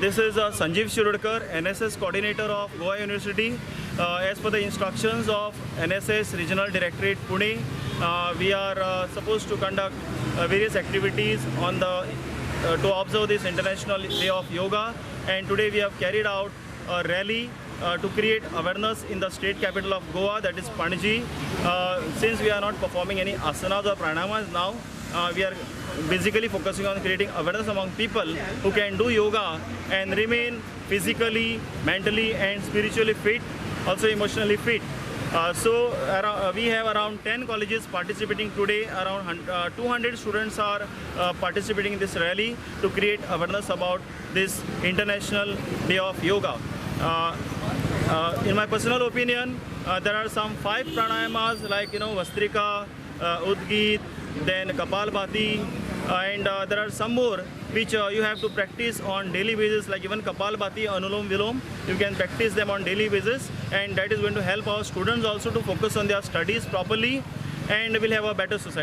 This is Sanjeev Shirudkar, NSS coordinator of Goa University. As per the instructions of NSS Regional Directorate Pune, we are supposed to conduct various activities on the to observe this International Day of Yoga, and today we have carried out a rally to create awareness in the state capital of Goa, that is Panjim. Since we are not performing any asanas or pranayamas now, we are basically focusing on creating awareness among people who can do yoga and remain physically, mentally and spiritually fit, also emotionally fit. We have around 10 colleges participating today. Around 200 students are participating in this rally to create awareness about this International Day of Yoga. In my personal opinion, there are some 5 pranayamas like Vastrika, Udgit, then Kapalbhati, and there are some more which you have to practice on daily basis, like even Kapalbhati, Anulom Vilom. You can practice them on daily basis, and that is going to help our students also to focus on their studies properly, and will have a better society.